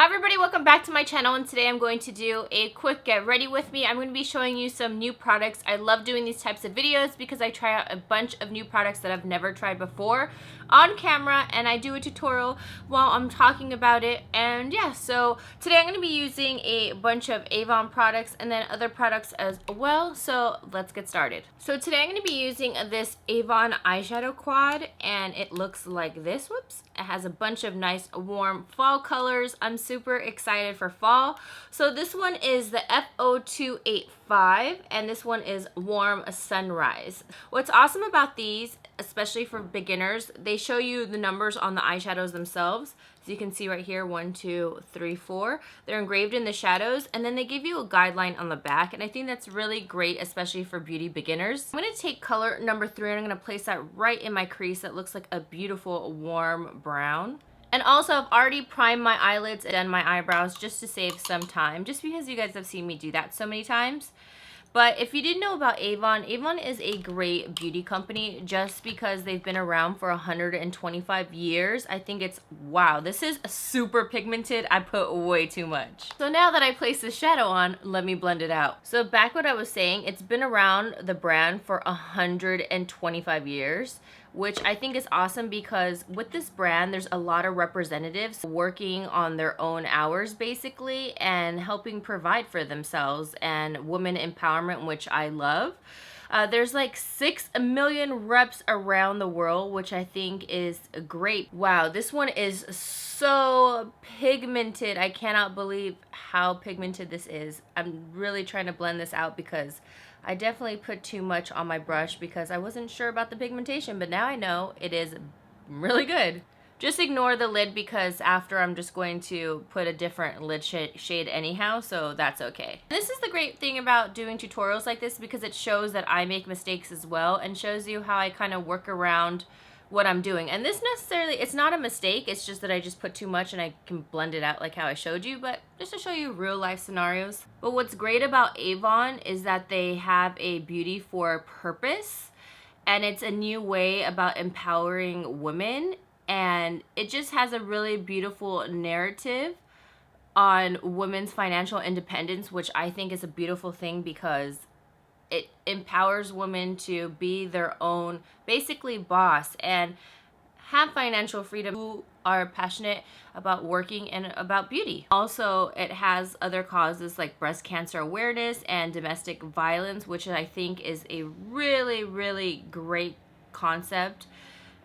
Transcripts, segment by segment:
Hi everybody, welcome back to my channel, and today I'm going to do a quick get ready with me. I'm going to be showing you some new products. I love doing these types of videos because I try out a bunch of new products that I've never tried before on camera, and I do a tutorial while I'm talking about it. And yeah, so today I'm going to be using a bunch of Avon products and then other products as well, so let's get started. So today I'm going to be using this Avon eyeshadow quad, and it looks like this. Whoops. It has a bunch of nice warm fall colors. I'm super excited for fall. So this one is the FO285, and this one is Warm Sunrise. What's awesome about these, especially for beginners, they show you the numbers on the eyeshadows themselves. So you can see right here, 1, 2, 3, 4. They're engraved in the shadows, and then they give you a guideline on the back, and I think that's really great, especially for beauty beginners. I'm going to take color number 3, and I'm going to place that right in my crease. That looks like a beautiful warm brown. And also, I've already primed my eyelids and done my eyebrows just to save some time, just because you guys have seen me do that so many times. But if you didn't know about Avon, Avon is a great beauty company just because they've been around for 125 years. I think it's, wow, this is super pigmented. I put way too much. So now that I place the shadow on, let me blend it out. So back what I was saying, it's been around the brand for 125 years. Which I think is awesome because with this brand, there's a lot of representatives working on their own hours basically and helping provide for themselves and women empowerment, which I love. There's like 6 million reps around the world, which I think is great. Wow, this one is so pigmented. I cannot believe how pigmented this is. I'm really trying to blend this out because I definitely put too much on my brush because I wasn't sure about the pigmentation, but now I know it is really good. Just ignore the lid because after I'm just going to put a different lid shade anyhow, so that's okay. This is the great thing about doing tutorials like this because it shows that I make mistakes as well and shows you how I kind of work around what I'm doing. And this necessarily, it's not a mistake, it's just that I just put too much and I can blend it out like how I showed you, but just to show you real life scenarios. But what's great about Avon is that they have a beauty for purpose, and it's a new way about empowering women, and it just has a really beautiful narrative on women's financial independence, which I think is a beautiful thing because it empowers women to be their own, basically, boss and have financial freedom, who are passionate about working and about beauty. Also, it has other causes like breast cancer awareness and domestic violence, which I think is a really, really great concept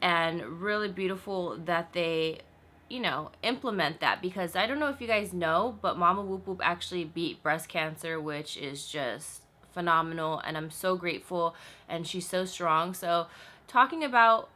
and really beautiful that they, you know, implement that, because I don't know if you guys know, but Mama Whoop Whoop actually beat breast cancer, which is just phenomenal, and I'm so grateful, and she's so strong. So talking about,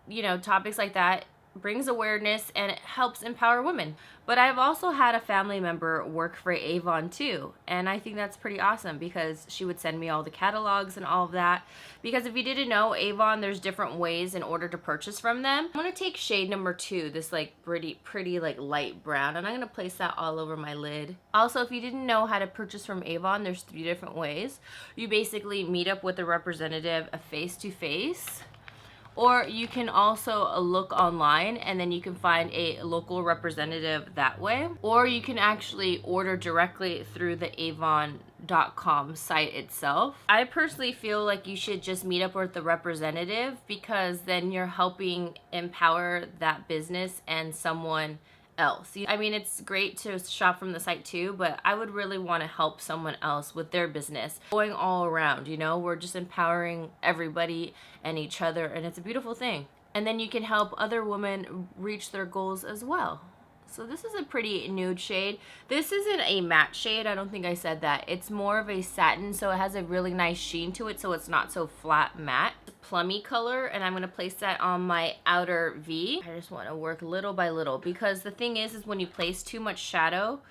you know, topics like that brings awareness and it helps empower women. But I've also had a family member work for Avon too, and I think that's pretty awesome because she would send me all the catalogs and all of that. Because if you didn't know, Avon, there's different ways in order to purchase from them. I'm gonna take shade number 2, this like pretty like light brown, and I'm gonna place that all over my lid. Also, if you didn't know how to purchase from Avon, there's 3 different ways. You basically meet up with a representative face to face, or you can also look online and then you can find a local representative that way. Or you can actually order directly through the Avon.com site itself. I personally feel like you should just meet up with the representative because then you're helping empower that business and someone else. I mean, it's great to shop from the site too, but I would really want to help someone else with their business. Going all around, you know, we're just empowering everybody and each other, and it's a beautiful thing. And then you can help other women reach their goals as well. So this is a pretty nude shade. This isn't a matte shade, I don't think I said that. It's more of a satin, so it has a really nice sheen to it, so it's not so flat matte. Plummy color, and I'm going to place that on my outer V. I just want to work little by little because the thing is when you place too much shadow,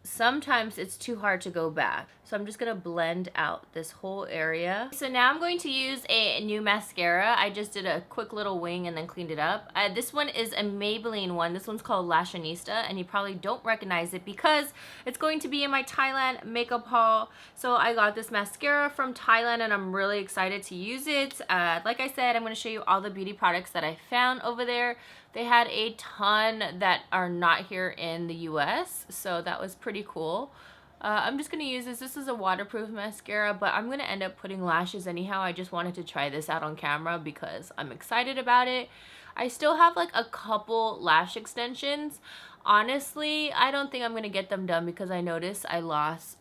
sometimes it's too hard to go back. So I'm just going to blend out this whole area. So now I'm going to use a new mascara. I just did a quick little wing and then cleaned it up. This one is a Maybelline one. This one's called Lashionista, and you probably don't recognize it because it's going to be in my Thailand makeup haul. So I got this mascara from Thailand and I'm really excited to use it. Like I said, I'm going to show you all the beauty products that I found over there. They had a ton that are not here in the US, so that was pretty cool. I'm just going to use this. This is a waterproof mascara, but I'm going to end up putting lashes anyhow. I just wanted to try this out on camera because I'm excited about it. I still have like a couple lash extensions. Honestly, I don't think I'm going to get them done because I noticed I lost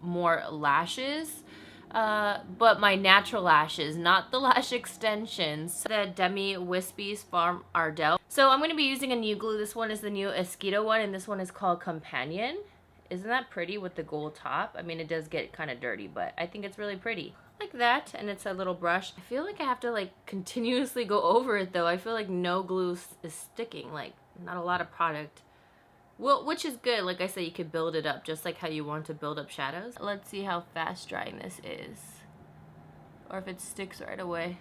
more lashes. But my natural lashes, not the lash extensions. The Demi Whispies from Ardell. So I'm going to be using a new glue. This one is the new Esquido one, and this one is called Companion. Isn't that pretty with the gold top? I mean, it does get kind of dirty, but I think it's really pretty. Like that, and it's a little brush. I feel like I have to like continuously go over it though. I feel like no glue is sticking, like not a lot of product. Well, which is good. Like I said, you could build it up just like how you want to build up shadows. Let's see how fast drying this is, or if it sticks right away.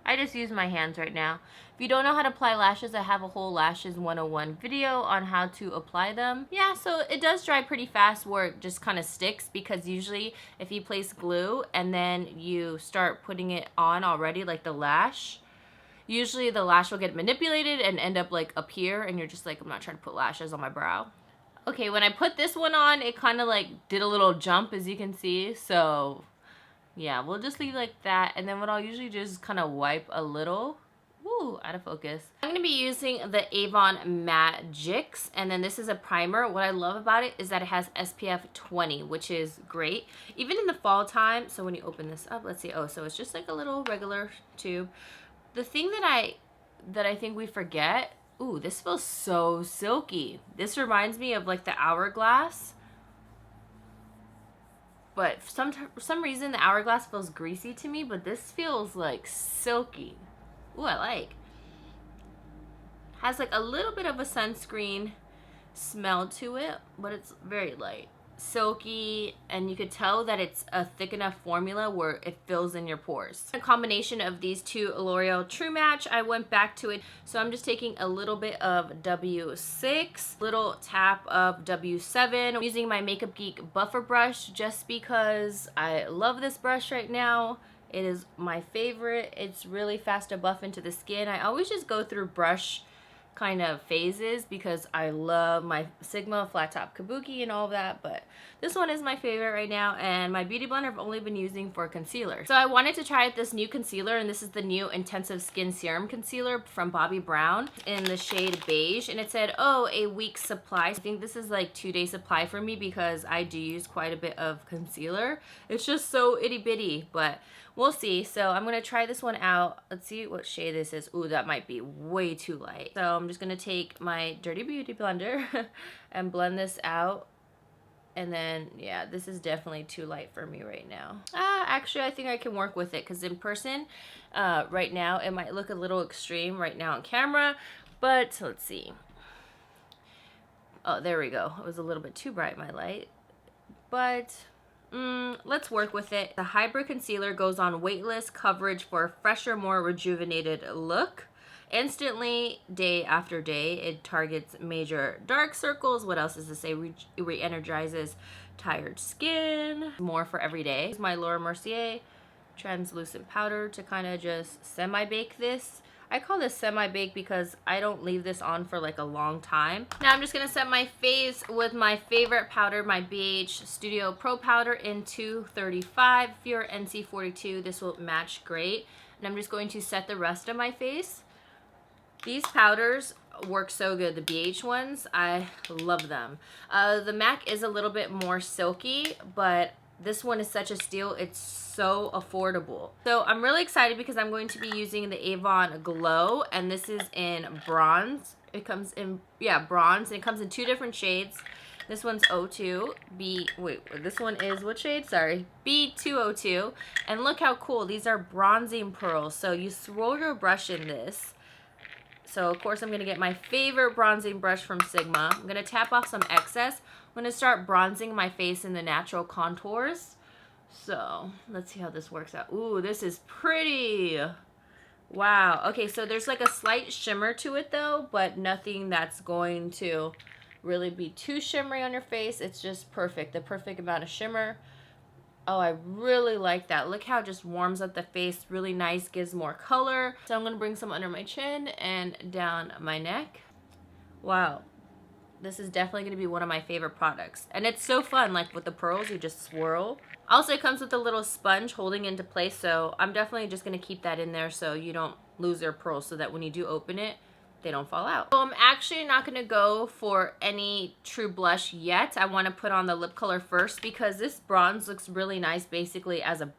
I just use my hands right now. If you don't know how to apply lashes, I have a whole lashes 101 video on how to apply them. Yeah, so it does dry pretty fast where it just kind of sticks, because usually if you place glue and then you start putting it on already, like the lash, usually the lash will get manipulated and end up like up here, and you're just like, I'm not trying to put lashes on my brow. Okay, when I put this one on, it kind of like did a little jump, as you can see, so yeah, we'll just leave like that. And then what I'll usually do is kind of wipe a little. Ooh, out of focus. I'm going to be using the Avon Magix, and then this is a primer. What I love about it is that it has SPF 20, which is great. Even in the fall time, so when you open this up, let's see, oh, so it's just like a little regular tube. The thing that I think we forget, ooh, this feels so silky. This reminds me of like the Hourglass. But for some reason, the Hourglass feels greasy to me, but this feels like silky. Ooh, I like. Has like a little bit of a sunscreen smell to it, but it's very light. Silky, and you could tell that it's a thick enough formula where it fills in your pores. A combination of these two Loreal Truematch, I went back to it. So I'm just taking a little bit of W6, little tap of W7. I'm using my Makeup Geek buffer brush just because I love this brush right now. It is my favorite. It's really fast to buff into the skin. I always just go through brush kind of phases because I love my Sigma flat top kabuki and all of that, but this one is my favorite right now, and my beauty blender I've only been using for concealer. So I wanted to try out this new concealer, and this is the new Intensive Skin Serum Concealer from Bobbi Brown in the shade beige, and it said, oh, a week's supply. I think this is like 2-day supply for me because I do use quite a bit of concealer. It's just so itty bitty, but we'll see. So I'm going to try this one out. Let's see what shade this is. Ooh, that might be way too light. So I'm just going to take my Dirty Beauty blender and blend this out. And then, yeah, this is definitely too light for me right now. Actually, I think I can work with it because in person, right now, it might look a little extreme right now on camera. But let's see. Oh, there we go. It was a little bit too bright, my light. But let's work with it. The hybrid concealer goes on weightless coverage for a fresher, more rejuvenated look. Instantly, day after day, it targets major dark circles. What else does it say? Re-energizes tired skin. More for every day. This is my Laura Mercier translucent powder to kind of just semi-bake this. I call this semi-bake because I don't leave this on for like a long time. Now I'm just going to set my face with my favorite powder, my BH Studio Pro Powder in 235. If you're NC42, this will match great. And I'm just going to set the rest of my face. These powders work so good, the BH ones. I love them. The MAC is a little bit more silky, but this one is such a steal. It's so affordable. So I'm really excited because I'm going to be using the Avon Glow, and this is in bronze. It comes in, yeah, bronze, and it comes in 2 different shades. This one's 02, this one is what shade? Sorry, B202. And look how cool, these are bronzing pearls. So you swirl your brush in this. So of course I'm going to get my favorite bronzing brush from Sigma. I'm going to tap off some excess. I'm going to start bronzing my face in the natural contours. So let's see how this works out. Ooh, this is pretty. Wow. Okay, so there's like a slight shimmer to it though, but nothing that's going to really be too shimmery on your face. It's just perfect. The perfect amount of shimmer. Oh, I really like that. Look how it just warms up the face. Really nice, gives more color. So I'm going to bring some under my chin and down my neck. Wow. This is definitely going to be one of my favorite products. And it's so fun, like with the pearls, you just swirl. Also, it comes with a little sponge holding into place, so I'm definitely just going to keep that in there so you don't lose your pearls, so that when you do open it, they don't fall out. So I'm actually not going to go for any true blush yet. I want to put on the lip color first because this bronze looks really nice basically as a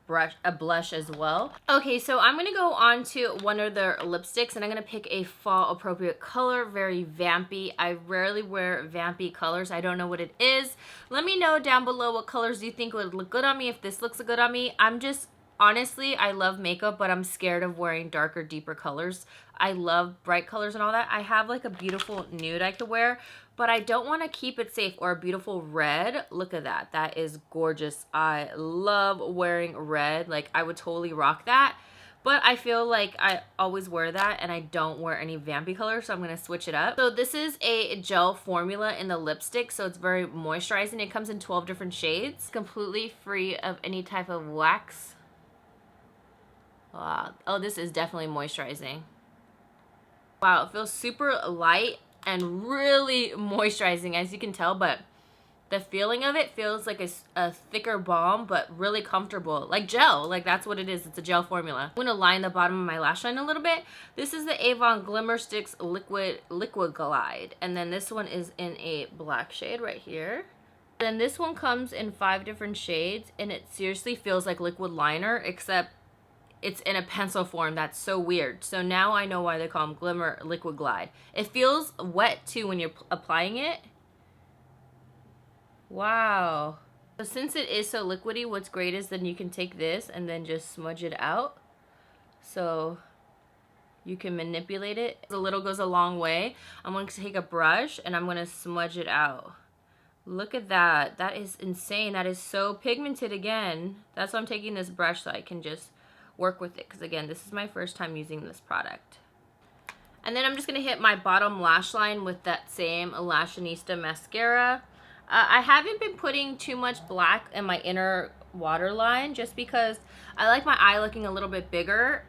blush as well. Okay, so I'm going to go on to one of their lipsticks and I'm going to pick a fall appropriate color, very vampy. I rarely wear vampy colors. I don't know what it is. Let me know down below what colors you think would look good on me, if this looks good on me. Honestly, I love makeup, but I'm scared of wearing darker, deeper colors. I love bright colors and all that. I have like a beautiful nude I could wear, but I don't want to keep it safe, or a beautiful red. Look at that. That is gorgeous. I love wearing red. Like, I would totally rock that. But I feel like I always wear that and I don't wear any vampy colors, so I'm going to switch it up. So this is a gel formula in the lipstick, so it's very moisturizing. It comes in 12 different shades. Completely free of any type of wax. Wow. Oh, this is definitely moisturizing. Wow, it feels super light and really moisturizing, as you can tell, but the feeling of it feels like a thicker balm, but really comfortable. Like gel, like that's what it is. It's a gel formula. I'm gonna line the bottom of my lash line a little bit. This is the Avon Glimmer Sticks Liquid Glide. And then this one is in a black shade right here. Then this one comes in 5 different shades, and it seriously feels like liquid liner, except it's in a pencil form. That's so weird. So now I know why they call them Glimmer Liquid Glide. It feels wet too when you're applying it. Wow. So since it is so liquidy, what's great is then you can take this and then just smudge it out. So you can manipulate it. The little goes a long way. I'm going to take a brush and I'm going to smudge it out. Look at that. That is insane. That is so pigmented again. That's why I'm taking this brush, so I can just work with it, because again, this is my first time using this product. And then I'm just going to hit my bottom lash line with that same Lashionista mascara. I haven't been putting too much black in my inner waterline just because I like my eye looking a little bit bigger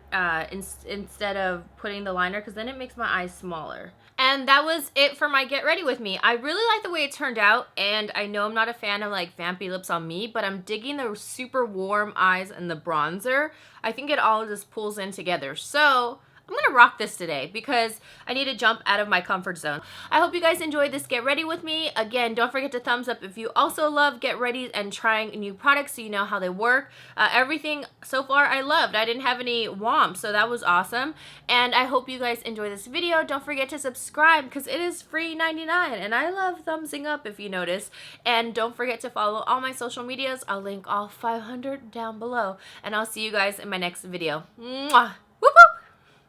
instead of putting the liner, because then it makes my eyes smaller. And that was it for my Get Ready With Me. I really like the way it turned out, and I know I'm not a fan of like vampy lips on me, but I'm digging the super warm eyes and the bronzer. I think it all just pulls in together. So I'm gonna rock this today because I need to jump out of my comfort zone. I hope you guys enjoyed this Get Ready With Me. Again, don't forget to thumbs up if you also love Get Ready and trying new products so you know how they work. Everything so far I loved. I didn't have any whomps, so that was awesome. And I hope you guys enjoy this video. Don't forget to subscribe because it is free 99, and I love thumbsing up if you notice. And don't forget to follow all my social medias. I'll link all 500 down below, and I'll see you guys in my next video. Mwah!